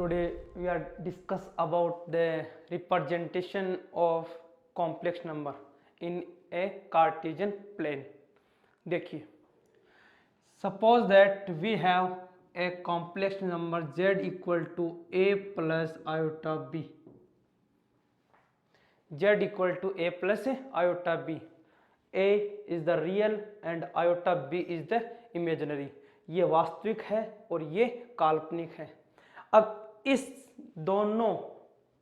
Today we are discuss about the representation of complex number in a Cartesian plane. देखिए, suppose that we have a complex number z equal to a plus iota b. Z equal to a plus iota b. A is the real and iota b is the imaginary. ये वास्तविक है और ये काल्पनिक है. अब इस दोनों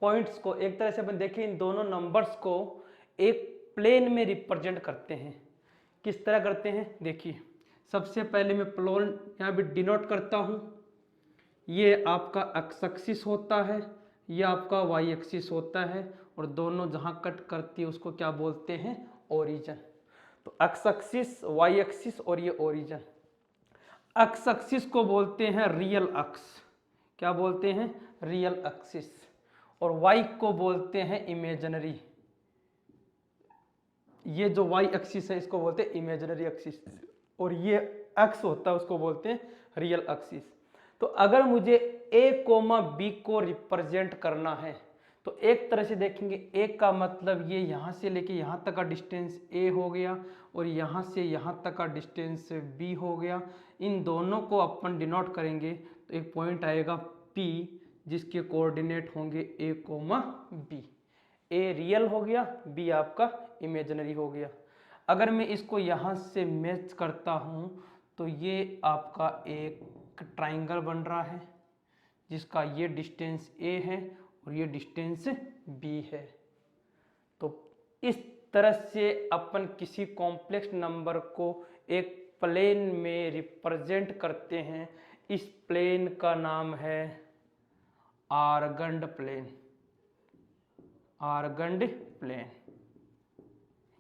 पॉइंट्स को एक तरह से अपन देखें, इन दोनों नंबर्स को एक प्लेन में रिप्रेजेंट करते हैं. किस तरह करते हैं देखिए, सबसे पहले मैं प्लेन यहाँ पे डिनोट करता हूँ. ये आपका एक्स एक्सिस होता है, ये आपका वाई एक्सिस होता है और दोनों जहाँ कट करती है उसको क्या बोलते हैं, ओरिजिन. तो एक्स एक्सिस, वाई एक्सिस और ये ओरिजिन. एक्स एक्सिस को बोलते हैं रियल एक्स, क्या बोलते हैं, रियल एक्सिस. और वाई को बोलते हैं इमेजिनरी. ये जो वाई एक्सिस है इसको बोलते हैं इमेजिनरी एक्सिस और ये एक्स होता है उसको बोलते हैं रियल एक्सिस. तो अगर मुझे ए कोमा बी को रिप्रेजेंट करना है तो एक तरह से देखेंगे, ए का मतलब ये यहाँ से लेके यहाँ तक का डिस्टेंस ए हो गया और यहाँ से यहाँ तक का डिस्टेंस बी हो गया. इन दोनों को अपन डिनोट करेंगे तो एक पॉइंट आएगा P जिसके कोऑर्डिनेट होंगे ए कोमा बी. ए रियल हो गया, बी आपका इमेजिनरी हो गया. अगर मैं इसको यहाँ से मैच करता हूँ तो ये आपका एक ट्राइंगल बन रहा है जिसका ये डिस्टेंस ए है और ये डिस्टेंस बी है. तो इस तरह से अपन किसी कॉम्प्लेक्स नंबर को एक प्लेन में रिप्रेजेंट करते हैं. इस प्लेन का नाम है आर्गंड प्लेन. आर्गंड प्लेन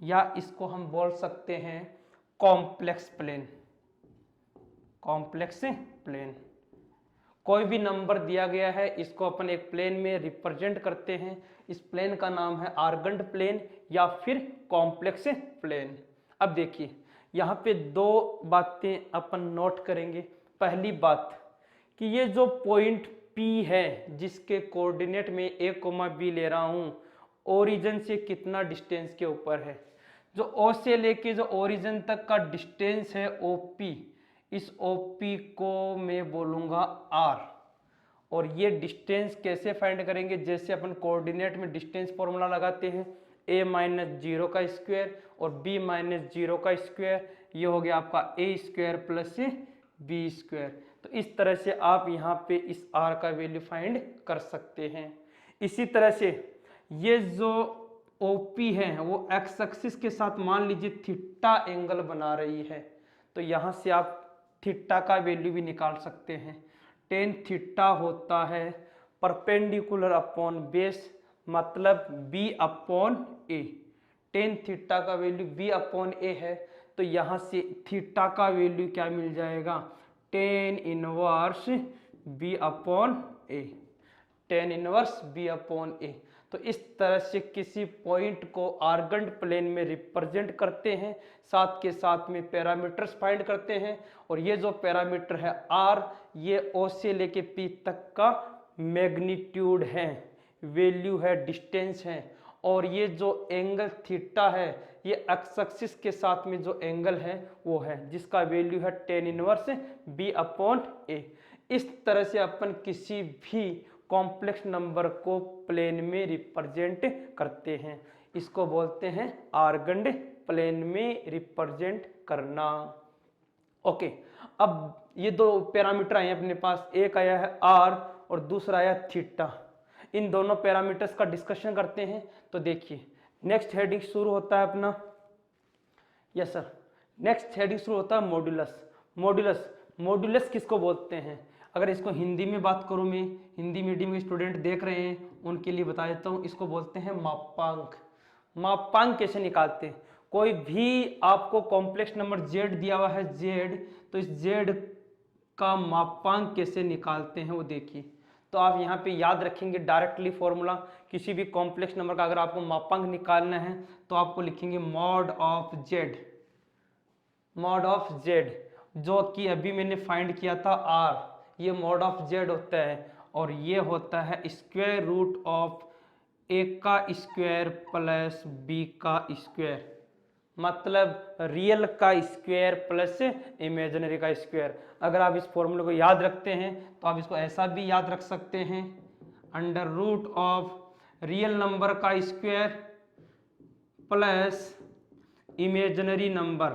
या इसको हम बोल सकते हैं कॉम्प्लेक्स प्लेन. कॉम्प्लेक्स प्लेन, कोई भी नंबर दिया गया है इसको अपन एक प्लेन में रिप्रेजेंट करते हैं. इस प्लेन का नाम है आर्गंड प्लेन या फिर कॉम्प्लेक्स प्लेन. अब देखिए, यहाँ पे दो बातें अपन नोट करेंगे. पहली बात कि ये जो पॉइंट P है जिसके कोऑर्डिनेट में a कोमा b ले रहा हूँ, ओरिजिन से कितना डिस्टेंस के ऊपर है. जो O से लेके जो ओरिजिन तक का डिस्टेंस है OP, इस OP को मैं बोलूँगा R. और ये डिस्टेंस कैसे फाइंड करेंगे, जैसे अपन कोऑर्डिनेट में डिस्टेंस फॉर्मूला लगाते हैं a माइनस 0 का स्क्वायर और b माइनस 0 का स्क्वायर. ये हो गया आपका a square plus b square. तो इस तरह से आप यहाँ पे इस r का वैल्यू फाइंड कर सकते हैं. इसी तरह से ये जो OP है वो x एक्सिस के साथ मान लीजिए थीटा एंगल बना रही है, तो यहाँ से आप थीटा का वैल्यू भी निकाल सकते हैं. टेन थीटा होता है परपेंडिकुलर अपॉन बेस, मतलब b अपॉन ए. टेन थीटा का वैल्यू b अपॉन ए है तो यहाँ से थीटा का वैल्यू क्या मिल जाएगा, टेन इनवर्स b अपॉन ए. टेन इनवर्स b अपॉन ए. तो इस तरह से किसी पॉइंट को आर्गंड प्लेन में रिप्रेजेंट करते हैं, साथ के साथ में पैरामीटर्स फाइंड करते हैं. और ये जो पैरामीटर है r, ये O से लेके P तक का मैग्नीट्यूड है, वैल्यू है, डिस्टेंस है. और ये जो एंगल थीटा है ये एक्स एक्सिस के साथ में जो एंगल है वो है जिसका वैल्यू है टेन इनवर्स b अपॉन ए. इस तरह से अपन किसी भी कॉम्प्लेक्स नंबर को प्लेन में रिप्रेजेंट करते हैं. इसको बोलते हैं आर्गंड प्लेन में रिप्रेजेंट करना. ओके, अब ये दो पैरामीटर आए अपने पास, एक आया है r और दूसरा आया थीटा. इन दोनों पैरामीटर्स का डिस्कशन करते हैं. तो देखिए, नेक्स्ट हेडिंग शुरू होता है अपना, यस सर, नेक्स्ट हेडिंग शुरू होता है मॉड्यूलस. मॉड्यूलस, मॉड्यूलस किसको बोलते हैं, अगर इसको हिंदी में बात करूं, मैं हिंदी मीडियम के स्टूडेंट देख रहे हैं उनके लिए बता देता हूं, इसको बोलते हैं मापांक. मापांक कैसे निकालते हैं, कोई भी आपको कॉम्प्लेक्स नंबर z दिया हुआ है z, तो इस z का मापांक कैसे निकालते हैं वो देखिए. तो आप यहाँ पे याद रखेंगे डायरेक्टली फॉर्मूला, किसी भी कॉम्प्लेक्स नंबर का अगर आपको मापांक निकालना है तो आपको लिखेंगे mod of z. Mod of z जो कि अभी मैंने फाइंड किया था r, ये मॉड ऑफ z होता है. और ये होता है स्क्वायर रूट ऑफ ए का स्क्वायर प्लस बी का स्क्वायर, मतलब रियल का स्क्वायर प्लस इमेजिनरी का स्क्वायर। अगर आप इस फॉर्मूले को याद रखते हैं तो आप इसको ऐसा भी याद रख सकते हैं, under root of real number का स्क्वायर प्लस इमेजिनरी नंबर,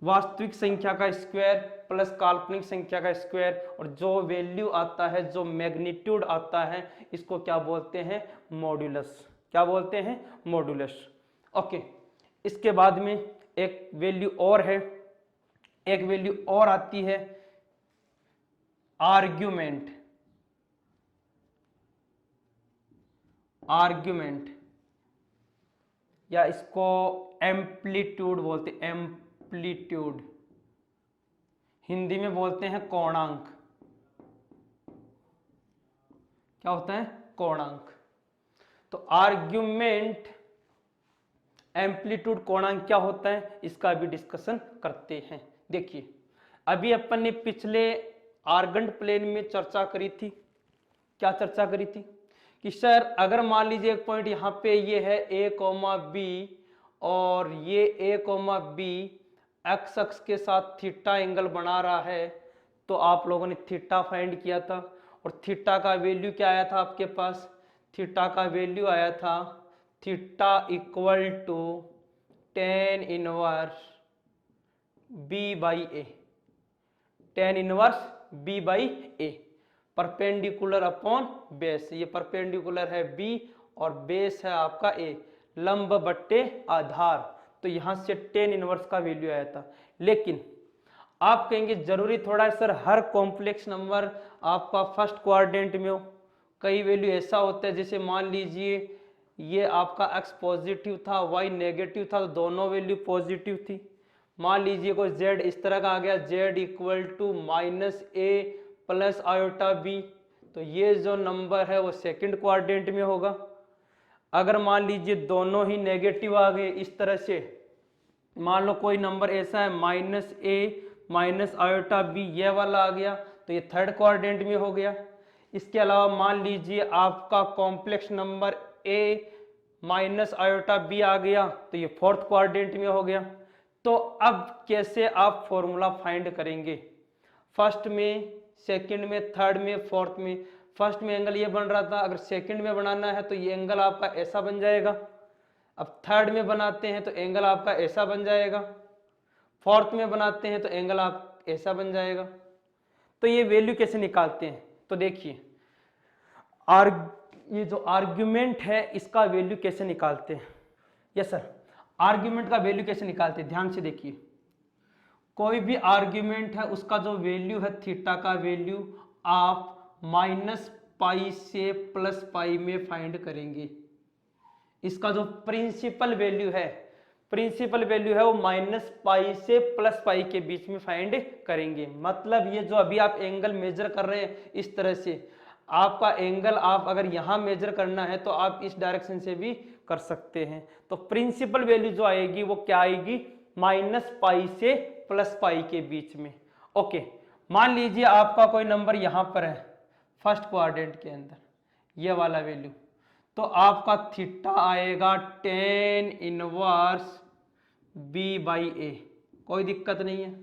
वास्तविक संख्या का स्क्वायर प्लस काल्पनिक संख्या का स्क्वायर, और जो वैल्यू आता है, जो मैग्नीट्यूड आता है, इसको क्या बोलते हैं? मॉड्यूलस। क्या बोलते हैं? मॉड्यूलस। ओके, इसके बाद में एक वैल्यू और है, एक वैल्यू और आती है आर्ग्यूमेंट। आर्ग्यूमेंट या इसको एम्पलीट्यूड बोलते हैं, एम्पलीट्यूड, हिंदी में बोलते हैं कोणांक। क्या होता है? कोणांक। तो आर्ग्यूमेंट, एम्पलीट्यूड, कोणांक क्या होता है, इसका भी डिस्कशन करते हैं। देखिए, अभी अपन ने पिछले आर्गेंट प्लेन में चर्चा करी थी। क्या चर्चा करी थी? कि सर अगर मान लीजिए एक पॉइंट यहाँ पे ये है ए कोमा बी, और ये ए कोमा बी एक्स अक्ष के साथ थीटा एंगल बना रहा है, तो आप लोगों ने थीटा फाइंड किया था, और थीटा का वैल्यू क्या आया था आपके पास? थीटा का वैल्यू आया था theta equal to tan inverse B by A, tan inverse B by A, perpendicular upon base. ये परपेंडिकुलर है बी और बेस है आपका ए, लंब बट्टे आधार। तो यहां से tan इनवर्स का वैल्यू आया था। लेकिन आप कहेंगे जरूरी थोड़ा है सर हर कॉम्प्लेक्स नंबर आपका फर्स्ट क्वाड्रेंट में हो। कई वैल्यू ऐसा होता है, जैसे मान लीजिए ये आपका x पॉजिटिव था, y नेगेटिव था, तो दोनों वैल्यू पॉजिटिव थी। मान लीजिए कोई z इस तरह का आ गया, z equal to minus A plus iota B, तो ये जो नंबर है वो सेकंड क्वाड्रेंट में होगा। अगर मान लीजिए दोनों ही नेगेटिव आ गए इस तरह से, मान लो कोई नंबर ऐसा है माइनस ए माइनस आयोटा बी, ये वाला आ गया, तो ये थर्ड क्वाड्रेंट में हो गया। इसके अलावा मान लीजिए आपका complex number A minus iota B आ गया, तो ये फोर्थ क्वाड्रेंट में हो गया। तो अब कैसे आप फॉर्मूला फाइंड करेंगे? फर्स्ट में, सेकंड में, थर्ड में, फोर्थ में। फर्स्ट में एंगल ये बन रहा था, अगर सेकंड में बनाना है तो ये एंगल आपका ऐसा बन जाएगा। अब थर्ड में बनाते हैं तो एंगल आपका ऐसा बन जाएगा। फोर्थ में बनाते हैं तो एंगल आप ऐसा बन जाएगा। तो ये वैल्यू कैसे निकालते हैं? तो देखिए, ये जो आर्ग्यूमेंट है इसका वैल्यू कैसे निकालते हैं? यस सर, आर्ग्यूमेंट का वैल्यू कैसे निकालते हैं? ध्यान से देखिए, कोई भी आर्ग्यूमेंट है उसका जो वैल्यू है थीटा का वैल्यू आप माइनस पाई से प्लस पाई में फाइंड करेंगे। इसका जो प्रिंसिपल वैल्यू है, प्रिंसिपल वैल्यू है वो माइनस पाई से प्लस पाई के बीच में फाइंड करेंगे। मतलब ये जो अभी आप एंगल मेजर कर रहे हैं इस तरह से, आपका एंगल आप अगर यहां मेजर करना है तो आप इस डायरेक्शन से भी कर सकते हैं। तो प्रिंसिपल वैल्यू जो आएगी वो क्या आएगी? माइनस पाई से प्लस पाई के बीच में। ओके, मान लीजिए आपका कोई नंबर यहां पर है फर्स्ट क्वाड्रेंट के अंदर, ये वाला वैल्यू, तो आपका थीटा आएगा tan इनवर्स बी बाई ए, कोई दिक्कत नहीं है।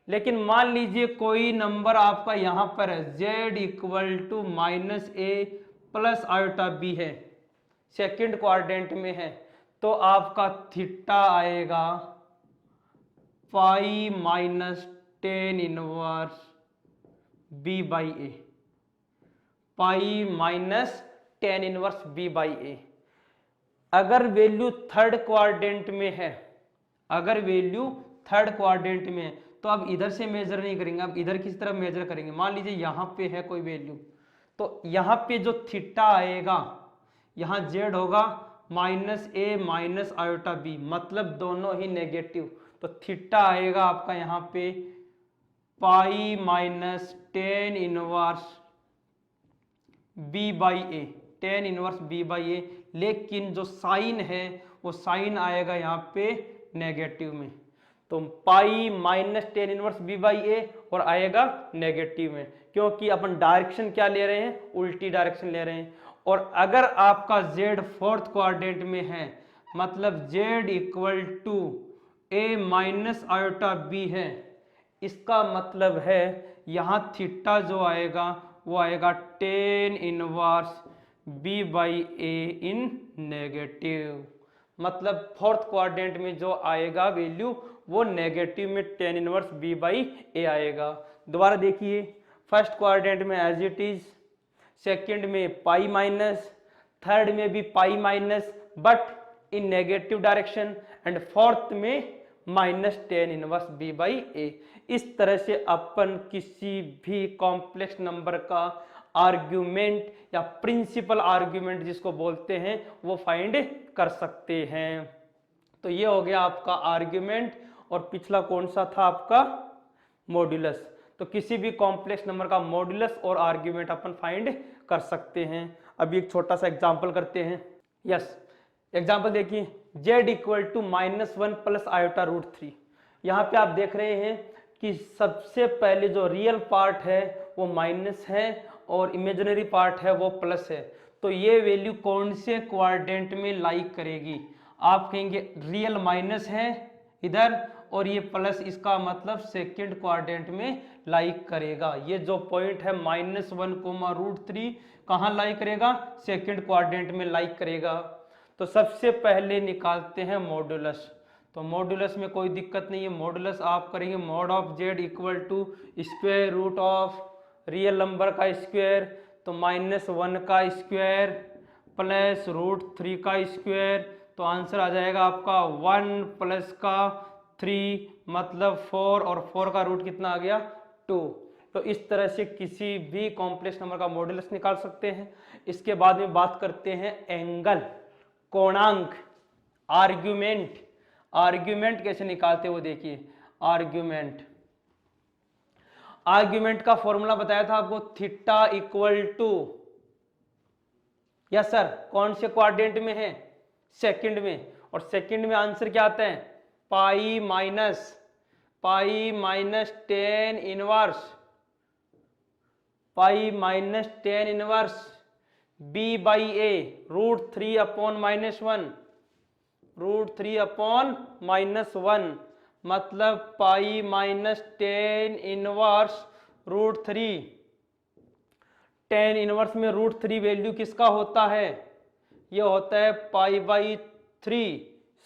लेकिन मान लीजिए कोई नंबर आपका यहां पर है z equal to minus A plus iota B है, सेकंड क्वाड्रेंट में है, तो आपका थीटा आएगा pi minus tan inverse B by A, pi minus tan inverse B by A. अगर वैल्यू थर्ड क्वाड्रेंट में है, अगर वैल्यू थर्ड क्वाड्रेंट में है, तो अब इधर से मेजर नहीं करेंगे, अब इधर किस तरफ मेजर करेंगे? मान लीजिए यहां पे है कोई वैल्यू, तो यहां पे जो थीटा आएगा, यहां z होगा माइनस ए माइनस आयोटा बी, मतलब दोनों ही नेगेटिव, तो थीटा आएगा आपका यहां पे pi minus tan inverse B by A, tan inverse B by A. लेकिन जो साइन है वो साइन आएगा यहाँ पे नेगेटिव में, तो pi minus tan inverse B by A और आएगा नेगेटिव में, क्योंकि अपन डायरेक्शन क्या ले रहे हैं, उल्टी डायरेक्शन ले रहे हैं। और अगर आपका z फोर्थ क्वाड्रेंट में है, मतलब z equal to A minus iota B है, इसका मतलब है यहाँ थीटा जो आएगा वो आएगा tan inverse B by A in negative. मतलब फोर्थ क्वाड्रेंट में जो आएगा वैल्यू वो नेगेटिव में tan inverse B by A आएगा। दोबारा देखिए, फर्स्ट क्वाड्रेंट में एज इट इज, सेकंड में पाई माइनस, थर्ड में भी pi minus but in negative direction, and fourth में minus tan inverse B by A. इस तरह से अपन किसी भी कॉम्प्लेक्स नंबर का आर्ग्यूमेंट या प्रिंसिपल आर्ग्यूमेंट जिसको बोलते हैं वो फाइंड कर सकते हैं। तो ये हो गया आपका आर्ग्यूमेंट, और पिछला कौन सा था आपका, मॉड्यूलस। तो किसी भी कॉम्प्लेक्स नंबर का मॉड्यूलस और आर्ग्यूमेंट अपन फाइंड कर सकते हैं। अभी एक छोटा सा एग्जांपल करते हैं। यस, एग्जांपल देखिए, z equal to minus one plus iota root three. यहाँ पे आप देख रहे हैं कि सबसे पहले जो रियल पार्ट है वो माइनस है और इमेजिनरी पार्ट है वो प्लस है। तो ये वैल्यू कौन से क्वाड्रेंट में लाइक करेगी, आप कहेंगे रियल माइनस है इधर और ये प्लस, इसका मतलब सेकेंड क्वाड्रेंट में लाइक करेगा। ये जो पॉइंट है minus one comma root three कहाँ लाइक करेगा, सेकेंड क्वाड्रेंट में लाइक करेगा। तो सबसे पहले निकालते हैं मॉड्यूलस। तो मॉड्यूलस में कोई दिक्कत नहीं है, मॉड्यूलस आप करेंगे mod of Z equal to square root of real number का स्क्वायर, तो माइनस वन का स्क्वायर प्लस रूट थ्री का स्क्वायर, तो आंसर आ जाएगा आपका वन प्लस का थ्री मतलब फोर, और फोर का रूट कितना आ गया, टू। तो इस तरह से किसी भी कॉम्प्लेक्स नंबर का मॉड्यूलस निकाल सकते हैं। इसके बाद में बात करते हैं एंगल, कोणांक, आर्ग्यूमेंट। आर्ग्यूमेंट कैसे निकालते हैं वो देखिए। आर्ग्यूमेंट का फॉर्मूला बताया था आपको, theta equal to, yes sir, कौन से क्वाड्रेंट में है, सेकंड में, और सेकंड में आंसर क्या आता है, pi minus tan inverse B by A root three upon minus one, मतलब pi minus tan inverse root three. Tan inverse में रूट थ्री वैल्यू किसका होता है, ये होता है पाई बाई थ्री,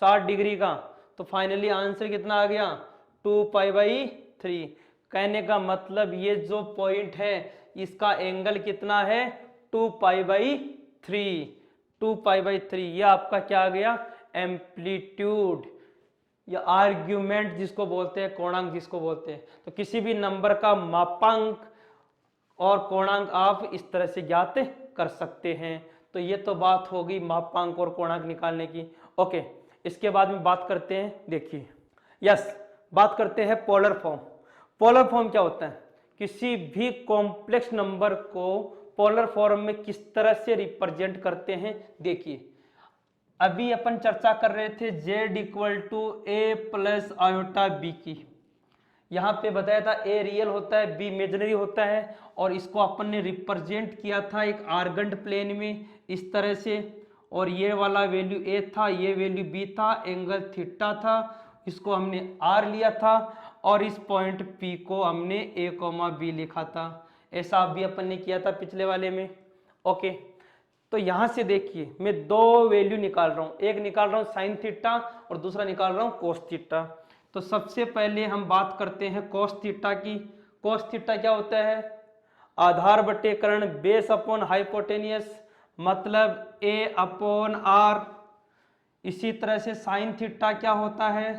60 डिग्री का। तो फाइनली आंसर कितना आ गया, 2 पाई बाई थ्री। कहने का मतलब ये जो पॉइंट है इसका एंगल कितना है, 2 पाई बाई थ्री। ये आपका क्या आ गया, एम्पलीट्यूड या आर्ग्यूमेंट जिसको बोलते हैं, कोणांक जिसको बोलते हैं। तो किसी भी नंबर का मापांक और कोणांक आप इस तरह से ज्ञात कर सकते हैं। तो ये तो बात होगी मापांक और कोणांक निकालने की। ओके, इसके बाद में बात करते हैं, देखिए यस, बात करते हैं पोलर फॉर्म। पोलर फॉर्म क्या होता है, किसी भी कॉम्प्लेक्स नंबर को पोलर फॉर्म में किस तरह से रिप्रेजेंट करते हैं। देखिए, अभी अपन चर्चा कर रहे थे z equal to A plus iota B की। यहाँ पे बताया था ए रियल होता है, बी इमेजिनरी होता है, और इसको अपन ने रिप्रेजेंट किया था एक आर्गेंट प्लेन में इस तरह से। और ये वाला वैल्यू ए था, ये वैल्यू बी था, एंगल थीटा था, इसको हमने आर लिया था, और इस पॉइंट पी को हमने ए कोमा बी लिखा था। ऐसा भी अपन ने किया था पिछले वाले में। ओके, तो यहाँ से देखिए मैं दो वैल्यू निकाल रहा हूँ, एक निकाल रहा हूँ साइन थीटा और दूसरा निकाल रहा हूँ कोस थीटा। तो सबसे पहले हम बात करते हैं कोस थीटा की। कोस थीटा क्या होता है, आधार बटे कर्ण बेस अपॉन हाइपोटेनियस, मतलब ए अपॉन आर। इसी तरह से साइन थीटा क्या होता है,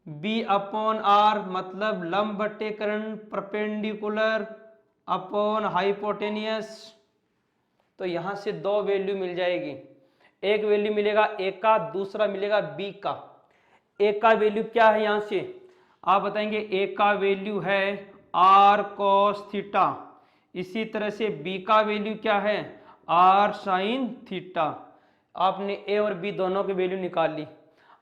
बी अपॉन आर, मतलब लंब बटे कर्ण परपेंडिकुलर अपॉन हाइपोटेनियस। तो यहां से दो वैल्यू मिल जाएगी, एक वैल्यू मिलेगा ए का, दूसरा मिलेगा बी का। ए का वैल्यू क्या है, यहां से आप बताएंगे ए का वैल्यू है आर कोस थीटा। इसी तरह से बी का वैल्यू क्या है, आर साइन थीटा। आपने ए और बी दोनों की वैल्यू निकाल ली।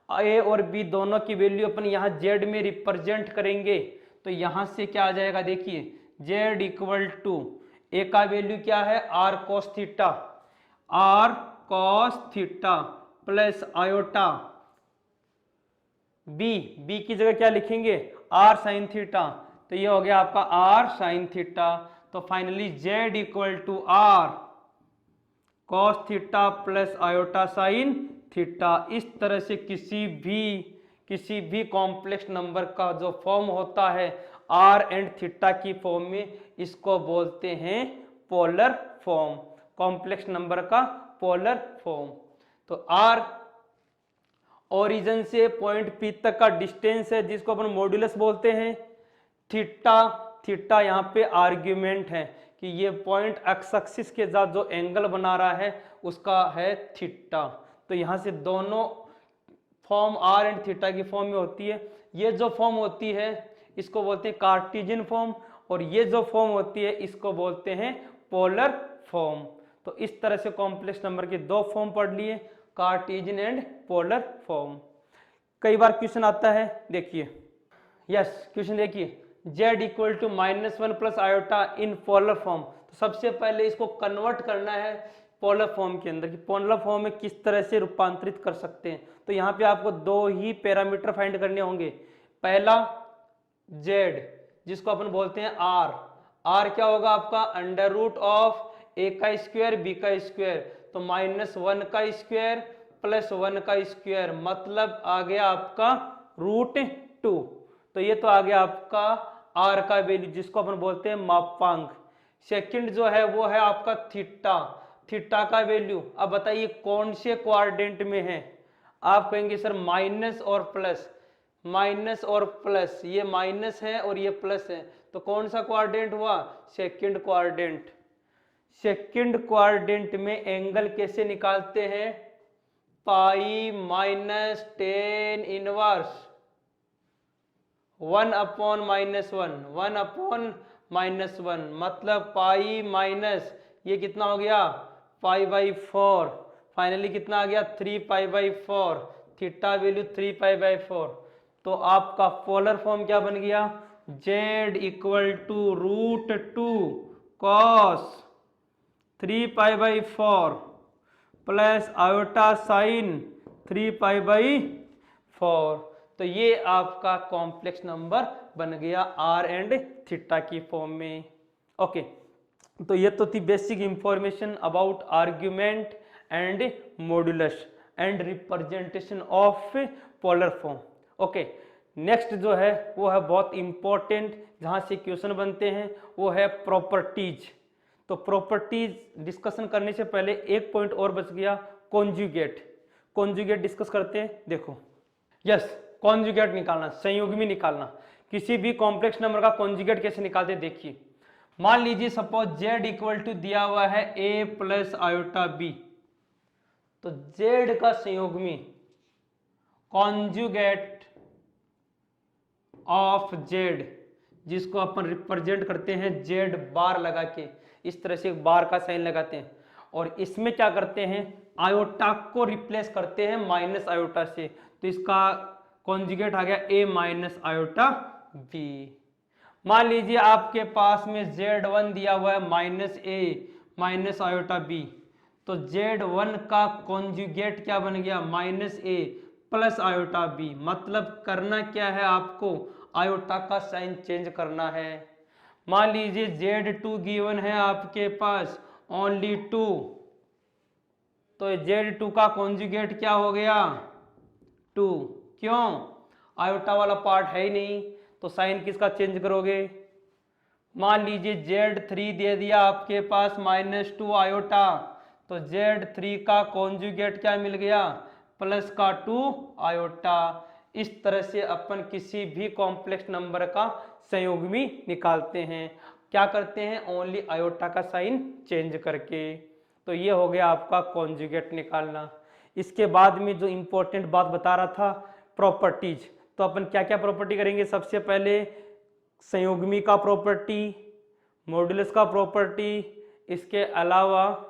ए और बी दोनों की वैल्यू अपन यहाँ जेड में रिप्रेजेंट करेंगे। तो यहाँ से क्या आ जाएगा, देखिए जेड इक्वल टू ए का वैल्यू क्या है r cos theta, r cos theta plus iota, B की जगह क्या लिखेंगे आर साइन थीटा, तो ये हो गया आपका आर साइन थीटा। तो finally z equal to r cos theta plus iota sine theta. इस तरह से किसी भी कॉम्प्लेक्स नंबर का जो फॉर्म होता है आर एंड थीटा की फॉर्म में, इसको बोलते हैं पोलर फॉर्म, कॉम्प्लेक्स नंबर का पोलर फॉर्म। तो आर ओरिजिन से पॉइंट पी तक का डिस्टेंस है जिसको अपन मॉड्यूलस बोलते हैं। थीटा यहाँ पे आर्ग्यूमेंट है कि ये पॉइंट एक्स एक्सिस के साथ जो एंगल बना रहा है उसका है थीटा। तो यहाँ से दोनों फॉर्म आर एंड थीटा की फॉर्म में होती है। ये जो फॉर्म होती है इसको बोलते हैं कार्टेशियन फॉर्म, और ये जो फॉर्म होती है इसको बोलते हैं पोलर फॉर्म। तो इस तरह से कॉम्प्लेक्स नंबर के दो फॉर्म पढ़ लिए, कार्टेशियन एंड पोलर फॉर्म। कई बार क्वेश्चन आता है, देखिए यस क्वेश्चन देखिए, z equal to -1 plus iota in polar form. तो सबसे पहले इसको कन्वर्ट करना है पोलर फॉर्म के अंदर, कि पोलर फॉर्म में किस तरह से रूपांतरित कर सकते हैं। तो यहाँ पे आपको दो ही पैरामीटर फाइंड करने होंगे। पहला z जिसको अपन बोलते हैं r क्या होगा आपका अंडर रूट ऑफ a का स्क्वायर b का स्क्वायर, तो -1 का स्क्वायर प्लस 1 का स्क्वायर, मतलब आ गया आपका √2। तो ये तो आ गया आपका r का वैल्यू जिसको अपन बोलते हैं मापांक। सेकंड जो है वो है आपका थीटा का वैल्यू। अब बताइए कौन से क्वाड्रेंट में है। आप कहेंगे सर माइनस और प्लस, ये माइनस है और ये प्लस है, तो कौन सा क्वाड्रेंट हुआ सेकंड क्वाड्रेंट। सेकंड क्वाड्रेंट में एंगल कैसे निकालते हैं, पाई माइनस टेन इनवर्स 1/-1, मतलब पाई माइनस ये कितना हो गया π/4, फाइनली कितना आ गया 3π/4, थीटा वैल्यू 3π/4। तो आपका पोलर फॉर्म क्या बन गया, z equal to √2 cos 3π/4 plus iota sine 3π/4। तो ये आपका कॉम्प्लेक्स नंबर बन गया आर एंड थीटा की फॉर्म में। ओके, तो ये तो थी basic information about argument and modulus and representation of polar form. Okay, next जो है वो है बहुत इंपॉर्टेंट, जहां से क्वेश्चन बनते हैं, वो है प्रॉपर्टीज। तो प्रॉपर्टीज डिस्कशन करने से पहले एक पॉइंट और बच गया, कॉन्जुगेट डिस्कस करते हैं। देखो यस, कॉन्जुगेट निकालना, संयुग्मी निकालना, किसी भी कॉम्प्लेक्स नंबर का कॉन्जुगेट कैसे निकालते देखिए। मान लीजिए सपोज z इक्वल टू दिया हुआ है a प्लस आयोटा b, तो z का संयुग्मी कॉन्जुगेट ऑफ z, जिसको अपन रिप्रेजेंट करते हैं z बार लगा के, इस तरह से एक बार का साइन लगाते हैं, और इसमें क्या करते हैं आयोटा को रिप्लेस करते हैं माइनस आयोटा से, तो इसका कॉन्जुगेट आ गया a माइनस आयोटा b। मान लीजिए आपके पास में z1 दिया हुआ है -a माइनस आयोटा b, तो z1 का कॉन्जुगेट क्या बन गया -a प्लस आयोटा b। मतलब करना क्या है आपको, आयोटा का साइन चेंज करना है। मान लीजिए z2 गिवन है आपके पास ओनली 2, तो z2 का कॉन्जुगेट क्या हो गया 2, क्यों आयोटा वाला पार्ट है ही नहीं, तो साइन किसका चेंज करोगे। मान लीजिए z3 दे दिया आपके पास -2 आयोटा, तो z3 का कॉन्जुगेट क्या मिल गया प्लस का 2 आयोटा। इस तरह से अपन किसी भी कॉम्प्लेक्स नंबर का संयुग्मी निकालते हैं, क्या करते हैं ओनली आयोटा का साइन चेंज करके। तो ये हो गया आपका कॉन्जुगेट निकालना। इसके बाद में जो इंपॉर्टेंट बात बता रहा था प्रॉपर्टीज, तो अपन क्या क्या प्रॉपर्टी करेंगे। सबसे पहले संयुग्मी का प्रॉपर्टी, मॉड्यूलस का प्रॉपर्टी, इसके अलावा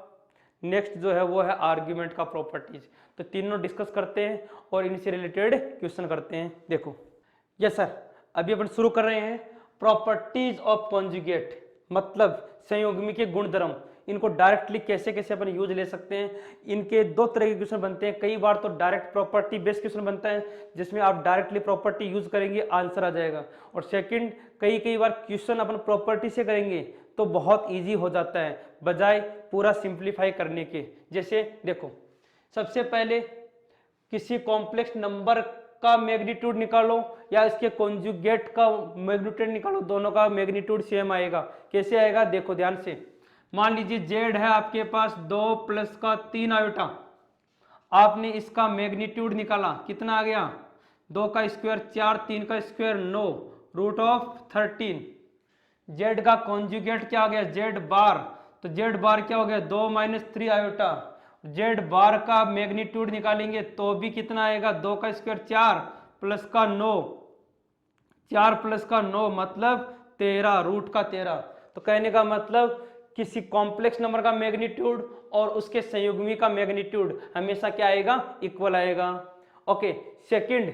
नेक्स्ट जो है वो है आर्ग्यूमेंट का प्रॉपर्टीज। तो तीनों डिस्कस करते हैं और इनसे रिलेटेड क्वेश्चन करते हैं। देखो यस सर, अभी अपन शुरू कर रहे हैं प्रॉपर्टीज ऑफ कॉन्जुगेट, मतलब संयुग्मी के गुणधर्म। इनको डायरेक्टली कैसे कैसे अपन यूज ले सकते हैं। इनके दो तरह के क्वेश्चन बनते हैं। कई बार तो डायरेक्ट प्रॉपर्टी बेस्ड क्वेश्चन बनता है जिसमें आप डायरेक्टली प्रॉपर्टी यूज करेंगे आंसर आ जाएगा, और सेकंड कई बार क्वेश्चन अपन प्रॉपर्टी से करेंगे तो बहुत इजी हो जाता है बजाय पूरा सिंप्लीफाई करने के। जैसे देखो, सबसे पहले किसी कॉम्प्लेक्स नंबर का मैग्नीट्यूड निकालो या इसके कॉन्जुगेट का मैग्नीट्यूड निकालो, दोनों का मैग्नीट्यूड सेम आएगा। कैसे आएगा देखो ध्यान से। मान लीजिए जेड है आपके पास 2 प्लस का 3 आयोटा, आपने इसका मैग्नीट्यूड निकाला, कितना आ गया 2 का स्क्वायर 4, 3 का स्क्वायर 9, रूट ऑफ 13। जेड का कॉन्जुगेट क्या हो गया जेड बार, तो जेड बार क्या हो गया 2 माइनस 3 आयोटा। जेड बार का मैग्नीट्यूड निकालेंगे तो भी कितना आएगा 2 का स्क्वायर 4 प्लस का 9, 4 प्लस का 9 मतलब 13, रूट का 13। तो कहने का मतलब किसी कॉम्प्लेक्स नंबर का मैग्नीट्यूड और उसके संयुग्मी का मैग्नीट्यूड हमेशा क्या आएगा इक्वल आएगा। ओके, सेकंड,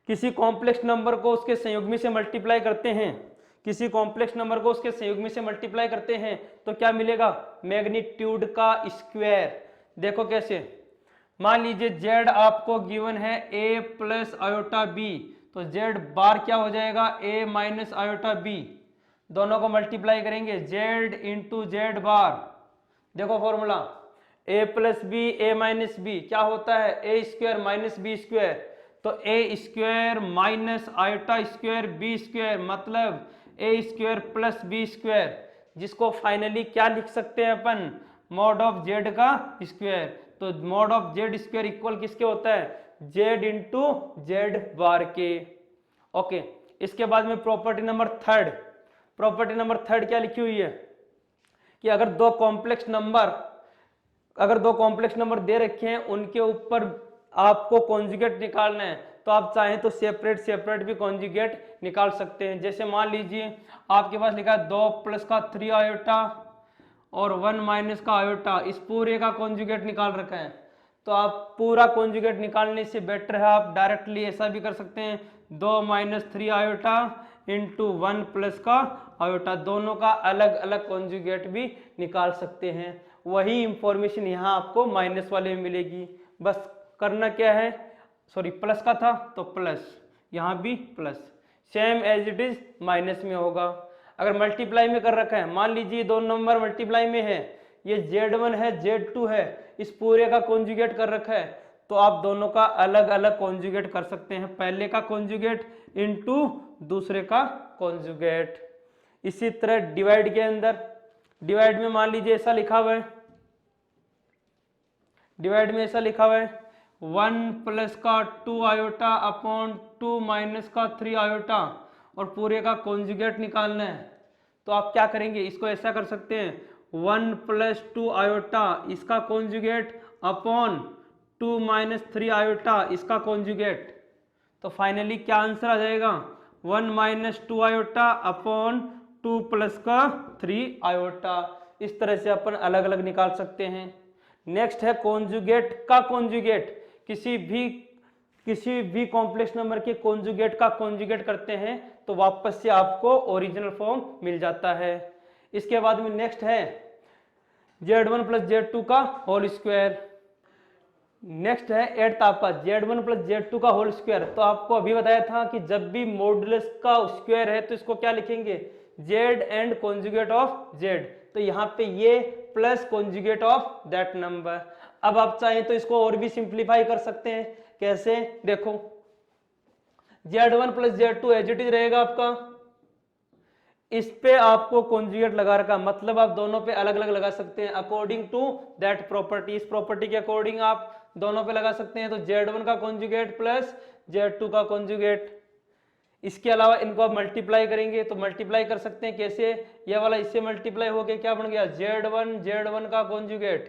किसी कॉम्प्लेक्स नंबर को उसके संयुग्मी से मल्टीप्लाई करते हैं, किसी कॉम्प्लेक्स नंबर को उसके संयुग्मी से मल्टीप्लाई करते हैं तो क्या मिलेगा मैग्नीट्यूड का स्क्वायर। देखो कैसे, मान लीजिए जेड आपको गिवन है a प्लस आयोटा b, तो जेड बार क्या हो जाएगा a माइनस आयोटा b। दोनों को मल्टीप्लाई करेंगे जेड इंटू जेड बार। देखो formula a plus b a minus b क्या होता है a square minus b square, तो a square minus iota square b square मतलब a square plus b square, जिसको फाइनली क्या लिख सकते हैं अपन मॉड ऑफ जेड का स्क्वायर। तो mod of z square equal किसके होता है जेड इंटू जेड बार के। ओके, इसके बाद में property number third, property number third क्या लिखी हुई है कि अगर दो कॉम्प्लेक्स नंबर दे रखे हैं उनके ऊपर आपको कॉन्जुगेट निकालना है तो आप चाहें तो सेपरेट भी कॉन्जुगेट निकाल सकते हैं। जैसे मान लीजिए आपके पास लिखा है 2 प्लस का 3 आयोटा और 1 माइनस का आयोटा, इस पूरे का कॉन्जुगेट निकाल रखा है। तो आप पूरा कॉन्जुगेट निकालने से बेटर है आप डायरेक्टली ऐसा भी कर सकते हैं 2 माइनस 3 आयोटा इंटू 1 प्लस का आयोटा, दोनों का अलग अलग कॉन्जुगेट भी निकाल सकते हैं। वही इंफॉर्मेशन यहाँ आपको माइनस वाले में मिलेगी। बस करना क्या है, सॉरी प्लस का था तो प्लस, यहाँ भी plus, same as it is minus में होगा। अगर मल्टीप्लाई में कर रखा है, मान लीजिए दो नंबर मल्टीप्लाई में है, ये Z1 है Z2 है, इस पूरे का कॉन्जुगेट कर रखा है तो आप दोनों का अलग अलग कॉन्जुगेट कर सकते हैं, पहले का कॉन्जुगेट इनटू दूसरे का कॉन्जुगेट। इसी तरह डिवाइड के अंदर, डिवाइड में मान लीजिए ऐसा लिखा हुआ है, डिवाइड में ऐसा लिखा हुआ है 1 प्लस का 2 आयोटा अपॉन 2 माइनस का 3 आयोटा और पूरे का कॉन्जुगेट निकालना है। तो आप क्या करेंगे, इसको ऐसा कर सकते हैं 1 प्लस 2 आयोटा इसका कॉन्जुगेट अपॉन 2 माइनस 3 आयोटा इसका कॉन्जुगेट। तो फाइनली क्या आंसर आ जाएगा 1 माइनस 2 आयोटा अपॉन 2 प्लस का 3 आयोटा। इस तरह से अपन अलग अलग निकाल सकते हैं। नेक्स्ट है कॉन्जुगेट का कॉन्जुगेट, किसी भी कॉम्प्लेक्स नंबर के कॉन्जुगेट का कॉन्जुगेट करते हैं तो वापस से आपको ओरिजिनल फॉर्म मिल जाता है। इसके बाद में नेक्स्ट है Z1 प्लस Z2 का होल स्क्वायर। नेक्स्ट है एट्थ आपका Z1 प्लस Z2 का होल स्क्वायर। तो आपको अभी बताया था कि जब भी मॉडुलस का स्क्वायर है तो इसको क्या लिखेंगे Z and conjugate of Z। तो यहाँ पे ये plus conjugate of that number. अब आप चाहें तो इसको और भी सिंप्लीफाई कर सकते हैं। कैसे, देखो Z1 plus Z2 as it is रहेगा आपका, इस पे आपको कॉन्जुगेट लगा रखा, मतलब आप दोनों पे अलग अलग लगा सकते हैं अकॉर्डिंग टू दैट प्रॉपर्टी। इस प्रॉपर्टी के अकॉर्डिंग आप दोनों पे लगा सकते हैं। तो Z1 का कॉन्जुगेट प्लस Z2 का कॉन्जुगेट। इसके अलावा इनको आप मल्टीप्लाई करेंगे तो मल्टीप्लाई कर सकते हैं। कैसे, यह वाला इससे मल्टीप्लाई होके क्या बन गया Z1 का कॉन्जुगेट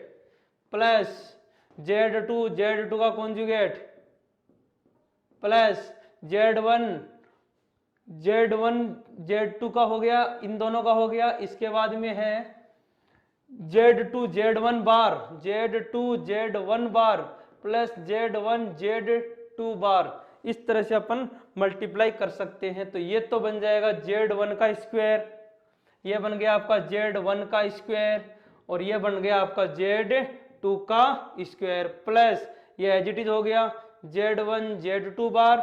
प्लस Z2 का कॉन्जुगेट प्लस Z1 Z2 का हो गया, इन दोनों का हो गया। इसके बाद में है Z2 Z1 बार, Z2 Z1 बार प्लस Z1 Z2 बार, इस तरह से अपन मल्टीप्लाई कर सकते हैं। तो ये तो बन जाएगा Z1 का स्क्वायर, ये बन गया आपका Z1 का स्क्वायर, और ये बन गया आपका Z2 का स्क्वायर, प्लस ये एज इट इज हो गया Z1 Z2 बार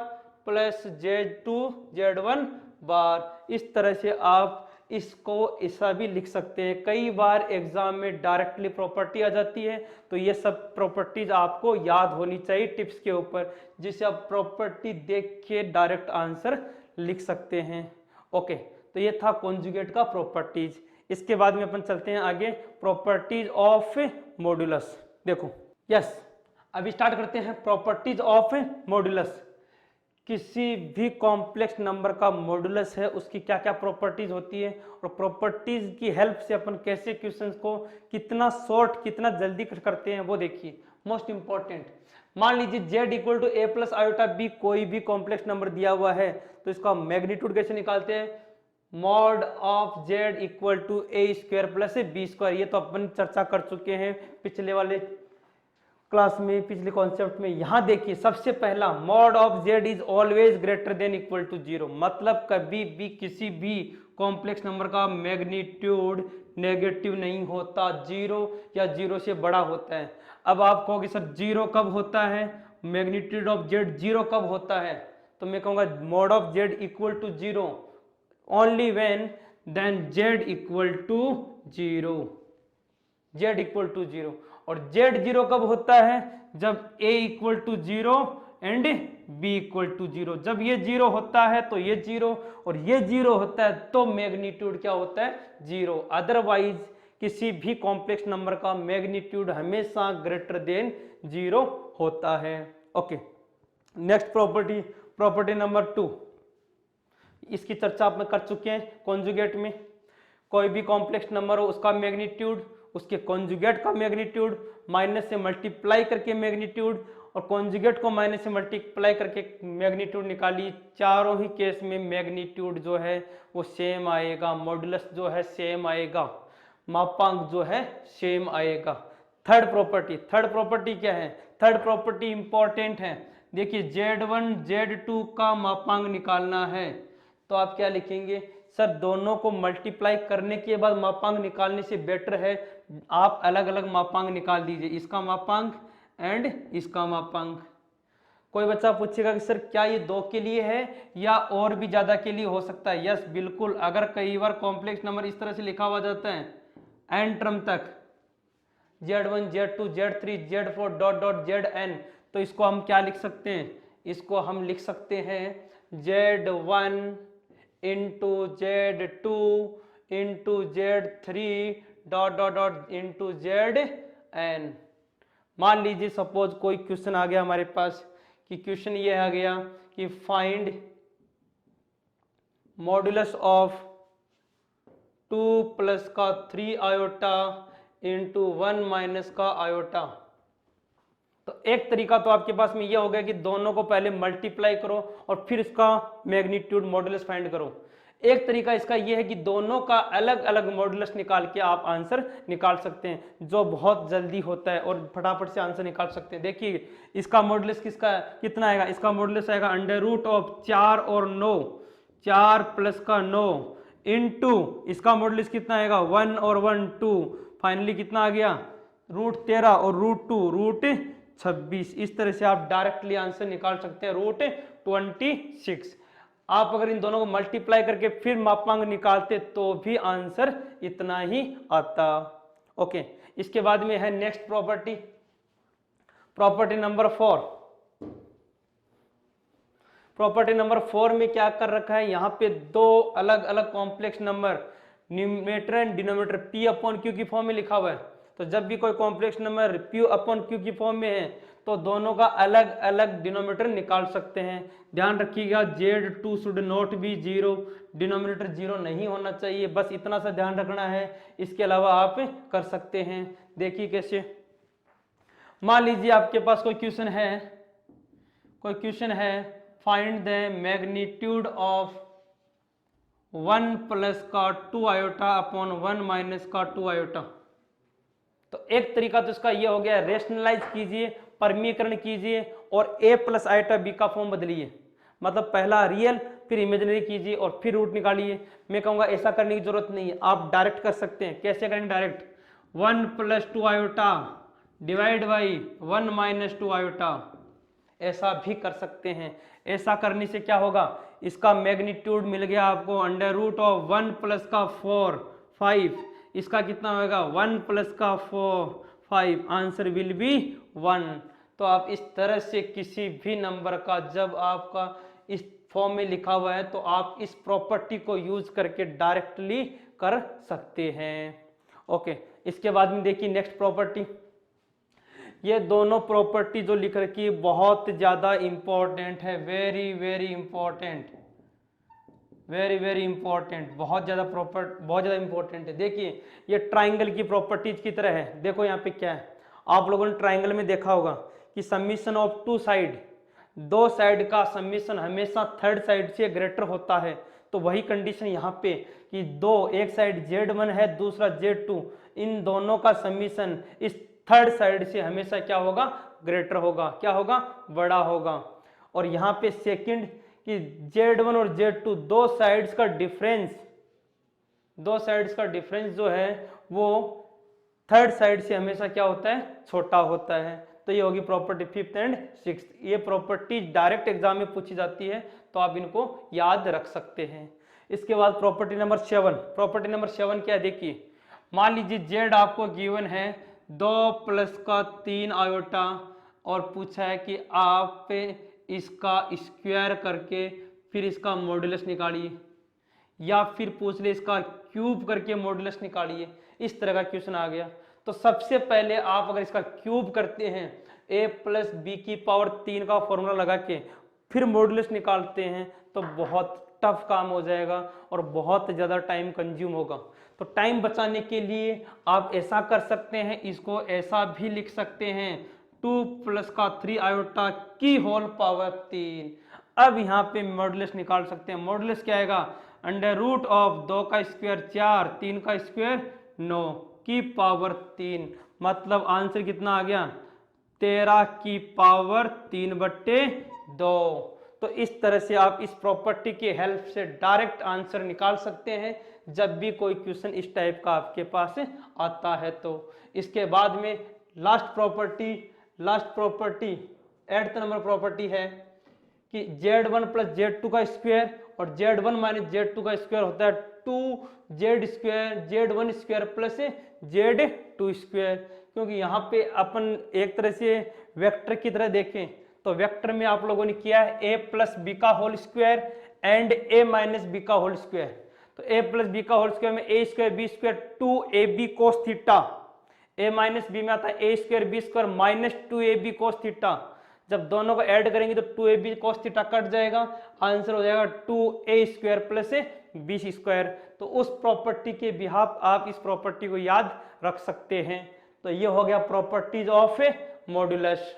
प्लस Z2 Z1 बार। इस तरह से आप इसको ऐसा भी लिख सकते हैं। कई बार एग्जाम में डायरेक्टली प्रॉपर्टी आ जाती है, तो ये सब प्रॉपर्टीज आपको याद होनी चाहिए टिप्स के ऊपर, जिससे आप प्रॉपर्टी देख के डायरेक्ट आंसर लिख सकते हैं। ओके, तो ये था कॉन्जुगेट का प्रॉपर्टीज। इसके बाद में अपन चलते हैं आगे, प्रॉपर्टीज ऑफ मॉड्यूलस। देखो यस, अभी स्टार्ट करते हैं प्रॉपर्टीज ऑफ मॉड्यूलस। किसी भी कॉम्प्लेक्स नंबर का मॉड्यूलस है, उसकी क्या क्या प्रॉपर्टीज होती है, और प्रॉपर्टीज की हेल्प से अपन कैसे क्वेश्चंस को कितना शॉर्ट कितना जल्दी करते हैं वो देखिए। मोस्ट इंपॉर्टेंट, मान लीजिए z equal to a plus iota b कोई भी कॉम्प्लेक्स नंबर दिया हुआ है, तो इसका मैग्नीट्यूड कैसे निकालते हैं, mod of z equal to a square plus b square. ये तो अपन चर्चा कर चुके हैं पिछले वाले क्लास में, पिछले कॉन्सेप्ट में। यहां देखिए सबसे पहला, mod of z is always greater than equal to 0, मतलब कभी भी किसी भी कॉम्प्लेक्स नंबर का मैग्नीट्यूड नेगेटिव नहीं होता, 0 या 0 से बड़ा होता है। अब आप कहोगे सर 0 कब होता है, मैग्नीट्यूड ऑफ z 0 कब होता है, तो मैं कहूंगा mod of z equal to 0 only when then z equal to 0, z equal to 0। और z 0 कब होता है, जब a equal to 0 and b equal to 0। जब ये 0 होता है तो ये 0, और ये 0 होता है तो मैग्नीट्यूड क्या होता है, 0। अदरवाइज किसी भी कॉम्प्लेक्स नंबर का मैग्नीट्यूड हमेशा ग्रेटर देन 0 होता है। Okay, next property, property number 2, इसकी चर्चा आप कर चुके हैं कॉन्जुगेट में। कोई भी कॉम्प्लेक्स नंबर हो, उसका मैग्नीट्यूड उसके कॉन्जुगेट का मैग्नीट्यूड माइनस से मल्टीप्लाई करके मैग्नीट्यूड, और कॉन्जुगेट को माइनस से मल्टीप्लाई करके मैग्नीट्यूड निकाली। चारों ही केस में मैग्नीट्यूड जो है वो सेम आएगा, मॉडुलस जो है सेम आएगा, मापांक जो है सेम आएगा। थर्ड प्रॉपर्टी क्या है, थर्ड प्रॉपर्टी इंपॉर्टेंट है। देखिए Z1 Z2 का मापांक निकालना है, तो आप क्या लिखेंगे, सर दोनों को मल्टीप्लाई करने के बाद मापांक निकालने से बेटर है आप अलग अलग मापांक निकाल दीजिए, इसका मापांक एंड इसका मापांक। कोई बच्चा पूछेगा कि सर क्या ये 2 के लिए है या और भी ज्यादा के लिए हो सकता है। यस बिल्कुल, अगर कई बार कॉम्प्लेक्स नंबर इस तरह से लिखा हुआ जाता है एन टर्म तक, Z1 Z2 Z3 Z4 dot dot Zn, तो इसको हम क्या लिख सकते हैं, इसको हम लिख सकते हैं Z1 into Z2 into Z3 dot dot dot into Zn। मान लीजिए सपोज कोई क्वेश्चन आ गया हमारे पास, कि क्वेश्चन ये आ गया कि फाइंड मॉड्यूलस ऑफ 2 प्लस का 3 आयोटा इंटू 1 माइनस का आयोटा। तो एक तरीका तो आपके पास में ये हो गया कि दोनों को पहले मल्टीप्लाई करो और फिर इसका मैग्नीट्यूड मॉडुलस फाइंड करो। एक तरीका इसका ये है कि दोनों का अलग अलग मॉडुलस निकाल के आप आंसर निकाल सकते हैं, जो बहुत जल्दी होता है और फटाफट से आंसर निकाल सकते हैं। देखिए इसका मॉडुलस किसका कितना आएगा, इसका मॉडुलस आएगा अंडर रूट ऑफ 4 और 9, 4 प्लस का 9 इंटू इसका मॉडुलस कितना आएगा 1 और 1 2, फाइनली कितना आ गया रूट 13 और रूट 2 रूट 26। इस तरह से आप डायरेक्टली आंसर निकाल सकते हैं रूट 26। आप अगर इन दोनों को मल्टीप्लाई करके फिर मापांक निकालते तो भी आंसर इतना ही आता। ओके, इसके बाद में है next property, property number 4। Property number 4 में क्या कर रखा है, यहाँ पे 2 अलग अलग complex number numerator and denominator P upon Q की फॉर्म में लिखा हुआ है। तो जब भी कोई complex number P upon Q की फॉर्म में है तो दोनों का अलग अलग डिनोमिनेटर निकाल सकते हैं। ध्यान रखिएगा Z2 should not be 0, denominator 0 नहीं होना चाहिए, बस इतना सा ध्यान रखना है। इसके अलावा आप कर सकते हैं, देखिए कैसे। मान लीजिए आपके पास कोई क्वेश्चन है, find the magnitude of 1 plus का 2 आयोटा अपॉन 1 माइनस का 2 आयोटा। तो एक तरीका तो इसका ये हो गया, रेशनलाइज कीजिए, परमीकरण कीजिए और a प्लस आइटा b का फॉर्म बदलिए, मतलब पहला रियल फिर इमेजिनरी कीजिए और फिर रूट निकालिए। मैं कहूँगा ऐसा करने की जरूरत नहीं है, आप डायरेक्ट कर सकते हैं। कैसे करेंगे direct, 1 plus 2 iota divide by 1 minus 2 iota, ऐसा भी कर सकते हैं। ऐसा करने से क्या होगा, इसका मैग्नीट्यूड मिल गया आपको अंडर रूट ऑफ 1 प्लस का 4 5, इसका कितना होगा 1 प्लस का 4 5, आंसर विल बी 1। तो आप इस तरह से किसी भी नंबर का जब आपका इस फॉर्म में लिखा हुआ है तो आप इस प्रॉपर्टी को यूज करके डायरेक्टली कर सकते हैं। ओके, इसके बाद में देखिए नेक्स्ट प्रॉपर्टी, ये दोनों प्रॉपर्टी जो लिख रखी है बहुत ज्यादा इंपॉर्टेंट है, very very important, very very important, बहुत ज्यादा इंपॉर्टेंट है। देखिए ये ट्राइंगल की प्रॉपर्टीज की तरह है। देखो यहाँ पे क्या है, आप लोगों ने ट्राइंगल में देखा होगा कि समीशन ऑफ टू साइड, दो साइड का समीशन हमेशा थर्ड साइड से ग्रेटर होता है। तो वही कंडीशन यहाँ पे कि दो, एक साइड Z1 है दूसरा Z2, इन दोनों का समीशन इस थर्ड साइड से हमेशा क्या होगा, ग्रेटर होगा, क्या होगा, बड़ा होगा। और यहाँ पे सेकंड कि Z1 और Z2 दो साइड्स का डिफरेंस जो है वो थर्ड साइड से हमेशा क्या होता है, छोटा होता है। तो ये होगी प्रॉपर्टी 5th एंड 6th। ये प्रॉपर्टी डायरेक्ट एग्जाम में पूछी जाती है तो आप इनको याद रख सकते हैं। इसके बाद प्रॉपर्टी नंबर 7, प्रॉपर्टी नंबर 7 क्या है, देखिए मान लीजिए Z आपको गिवन है 2 प्लस का 3 आयोटा और पूछा है कि आप इसका स्क्वायर करके फिर इसका मॉड्यूलस निकालिए, या फिर पूछ ले इसका क्यूब करके मॉड्यूलस निकालिए। इस तरह का क्वेश्चन आ गया तो सबसे पहले आप अगर इसका क्यूब करते हैं a प्लस बी की पावर 3 का फॉर्मूला लगा के फिर मॉड्यूलस निकालते हैं तो बहुत टफ काम हो जाएगा और बहुत ज़्यादा टाइम कंज्यूम होगा। तो टाइम बचाने के लिए आप ऐसा कर सकते हैं, इसको ऐसा भी लिख सकते हैं 2 प्लस का 3 आयोटा की होल पावर 3। अब यहाँ पे मॉड्यूलस निकाल सकते हैं। मॉड्यूलस क्या आएगा, अंडर रूट ऑफ 2 का स्क्वायर 4, 3 का स्क्वायर 9 की पावर 3, मतलब आंसर कितना आ गया 13 की पावर 3/2। तो इस तरह से आप इस प्रॉपर्टी की हेल्प से डायरेक्ट आंसर निकाल सकते हैं जब भी कोई क्वेश्चन इस टाइप का आपके पास आता है। तो इसके बाद में last property 8th number property है कि Z1 प्लस Z2 का स्क्वायर और Z1 माइनस Z2 का स्क्वायर होता है 2Z square Z1 square plus Z2 square. क्योंकि यहाँ पे अपन एक तरह से वेक्टर की तरह देखें तो वेक्टर में आप लोगों ने किया है a प्लस बी का whole square and a minus b का होल स्क्वायर। तो a प्लस बी का होल स्क्वायर में a square b square 2ab cos theta, a minus b में आता है a square b square minus 2ab cos theta. जब दोनों को ऐड करेंगे तो 2ab cos थीटा कट जाएगा, आंसर हो जाएगा 2a square plus b square. तो उस प्रॉपर्टी के बिहाफ आप इस प्रॉपर्टी को याद रख सकते हैं। तो ये हो गया प्रॉपर्टीज ऑफ मॉड्यूलस।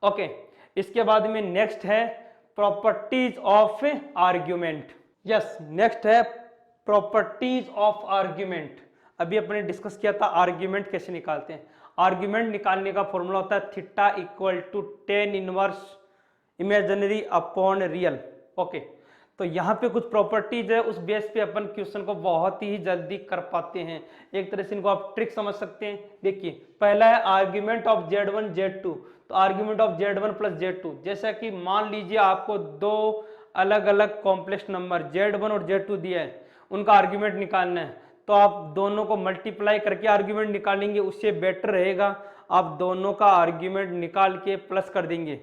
ओके, इसके बाद में नेक्स्ट है properties of argument. Yes, next है प्रॉपर्टीज ऑफ आर्ग्यूमेंट। अभी अपने डिस्कस किया था आर्ग्यूमेंट कैसे निकालते हैं। आर्ग्यूमेंट निकालने का फॉर्मूला होता है theta equal to tan inverse imaginary upon real. Okay, तो यहाँ पे कुछ प्रॉपर्टीज है, उस बेस पे अपन क्वेश्चन को बहुत ही जल्दी कर पाते हैं। एक तरह से इनको आप ट्रिक समझ सकते हैं। देखिए पहला है आर्ग्यूमेंट ऑफ Z1 Z2। तो argument of Z1 plus Z2, जैसा कि मान लीजिए आपको दो अलग अलग कॉम्प्लेक्स नंबर Z1 और Z2 दिया है, उनका आर्ग्यूमेंट निकालना है। तो आप दोनों को मल्टीप्लाई करके आर्ग्यूमेंट निकालेंगे, उससे बेटर रहेगा आप दोनों का आर्ग्यूमेंट निकाल के प्लस कर देंगे।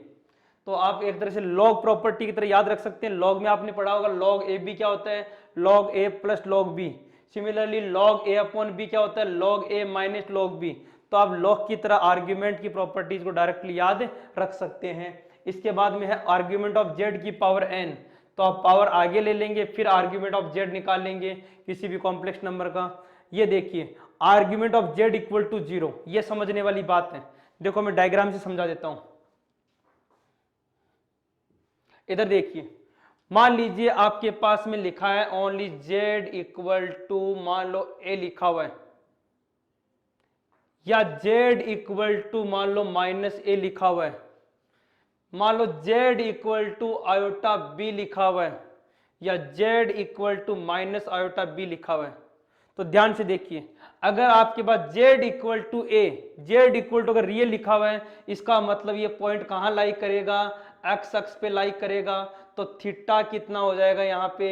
तो आप एक तरह से लॉग प्रॉपर्टी की तरह याद रख सकते हैं। लॉग में आपने पढ़ा होगा लॉग ए बी क्या होता है, log A plus log B. Similarly log A upon B क्या होता है, log A minus log B. तो आप लॉग की तरह आर्ग्यूमेंट की प्रॉपर्टीज को डायरेक्टली याद रख सकते हैं। इसके बाद में है आर्ग्यूमेंट ऑफ जेड की पावर एन। तो आप पावर आगे ले लेंगे, फिर आर्ग्यूमेंट ऑफ जेड निकाल लेंगे किसी भी कॉम्प्लेक्स नंबर का। ये देखिए argument of Z equal to 0, ये समझने वाली बात है। देखो मैं डायग्राम से समझा देता हूं। इधर देखिए, मान लीजिए आपके पास में लिखा है ओनली z इक्वल टू मान लो a लिखा हुआ है, या z इक्वल टू मान लो -a लिखा हुआ है, मान लो z equal to iota b लिखा हुआ है, या z equal to minus iota b लिखा हुआ है, तो ध्यान से देखिए, अगर आपके पास z equal to a, z equal to अगर रियल लिखा हुआ है, इसका मतलब ये पॉइंट कहाँ लाई करेगा, x अक्ष पे लाई करेगा, तो थीटा कितना हो जाएगा यहाँ पे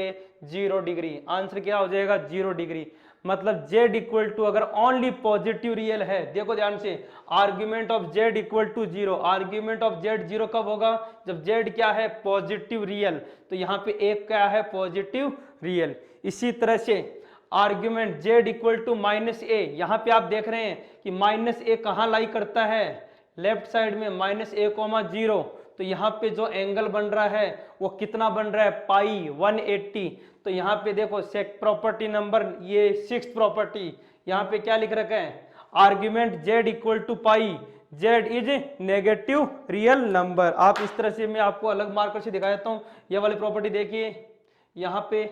0 डिग्री। आंसर क्या हो जाएगा 0 डिग्री। मतलब z इक्वल टू अगर ओनली पॉजिटिव रियल है, देखो ध्यान से, argument of z equal to 0, argument of z 0 कब होगा, जब z क्या है पॉजिटिव रियल, तो यहाँ पे एक क्या है पॉजिटिव रियल। इसी तरह से argument z equal to -a, यहाँ पे आप देख रहे हैं कि -a कहाँ लाई करता है, लेफ्ट साइड में -a,0, तो यहाँ पे जो एंगल बन रहा है वो कितना बन रहा है पाई 180। तो यहाँ पे देखो प्रॉपर्टी नंबर ये 6th प्रॉपर्टी, यहाँ पे क्या लिख रखा है, argument z equal to pi, z is negative real number. आप इस तरह से मैं आपको अलग मार्कर से दिखा देता हूँ, ये वाली प्रॉपर्टी देखिए, यहाँ पे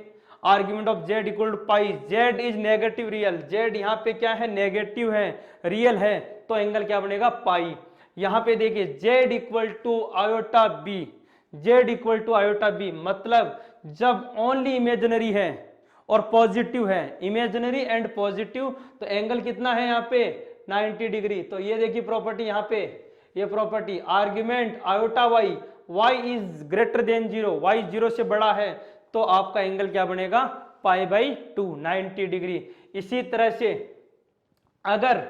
argument of z equal to pi, z is negative real, z यहाँ पे क्या है नेगेटिव है, रियल है, तो एंगल क्या बनेगा पाई। यहाँ पे देखिए z equal to iota b, z equal to iota b, मतलब जब ओनली इमेजिनरी है और पॉजिटिव है, इमेजिनरी एंड पॉजिटिव, तो एंगल कितना है यहाँ पे 90 डिग्री। तो ये देखिए प्रॉपर्टी, यहाँ पे ये property argument iota y, y is greater than 0, y 0 से बड़ा है, तो आपका एंगल क्या बनेगा π/2 90 डिग्री। इसी तरह से अगर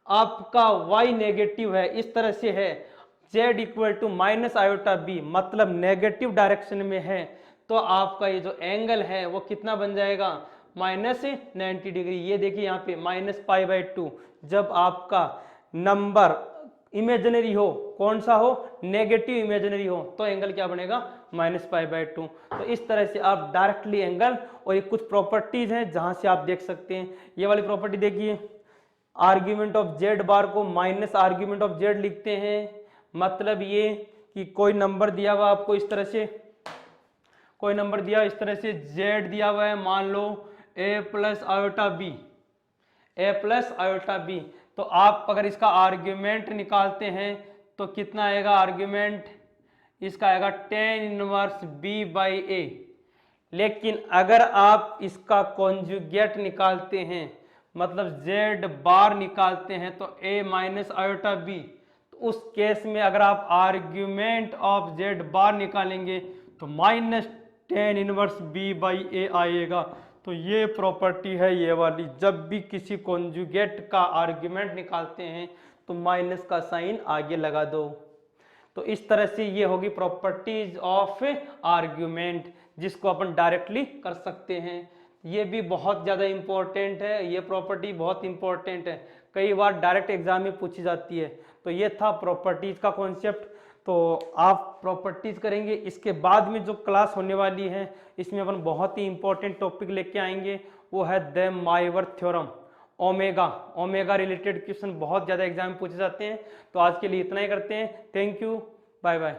आपका y नेगेटिव है, इस तरह से है, z equal to minus iota b, मतलब नेगेटिव डायरेक्शन में है, तो आपका ये जो एंगल है वो कितना बन जाएगा -90 डिग्री। ये देखिए यहाँ पे -π/2, जब आपका नंबर इमेजिनरी हो, कौन सा हो नेगेटिव इमेजिनरी हो, तो एंगल क्या बनेगा -π/2। तो इस तरह से आप डायरेक्टली एंगल, और ये कुछ प्रॉपर्टीज हैं जहां से आप देख सकते हैं। ये वाली प्रॉपर्टी देखिए, आर्ग्यूमेंट ऑफ z बार को माइनस आर्ग्यूमेंट ऑफ z लिखते हैं, मतलब ये कि कोई नंबर दिया हुआ आपको इस तरह से, कोई नंबर दिया इस तरह से, z दिया हुआ है मान लो a plus iota b, a plus iota b, तो आप अगर इसका आर्ग्यूमेंट निकालते हैं तो कितना आएगा, आर्ग्यूमेंट इसका आएगा tan इनवर्स b/a। लेकिन अगर आप इसका कॉन्जुगेट निकालते हैं, मतलब z बार निकालते हैं, तो a माइनस आयोटा b, तो उस केस में अगर आप आर्ग्यूमेंट ऑफ z बार निकालेंगे तो -tan इनवर्स b/a आएगा। तो ये प्रॉपर्टी है ये वाली, जब भी किसी कॉन्जुगेट का आर्ग्यूमेंट निकालते हैं तो माइनस का साइन आगे लगा दो। तो इस तरह से ये होगी प्रॉपर्टीज ऑफ आर्ग्यूमेंट, जिसको अपन डायरेक्टली कर सकते हैं। ये भी बहुत ज़्यादा इंपॉर्टेंट है, ये प्रॉपर्टी बहुत इंपॉर्टेंट है, कई बार डायरेक्ट एग्जाम में पूछी जाती है। तो ये था प्रॉपर्टीज का कॉन्सेप्ट। तो आप प्रॉपर्टीज करेंगे, इसके बाद में जो क्लास होने वाली है इसमें अपन बहुत ही इंपॉर्टेंट टॉपिक लेके आएंगे, वो है De Moivre theorem, omega related question बहुत ज़्यादा एग्जाम में पूछे जाते हैं। तो आज के लिए इतना ही करते हैं, थैंक यू, बाय बाय।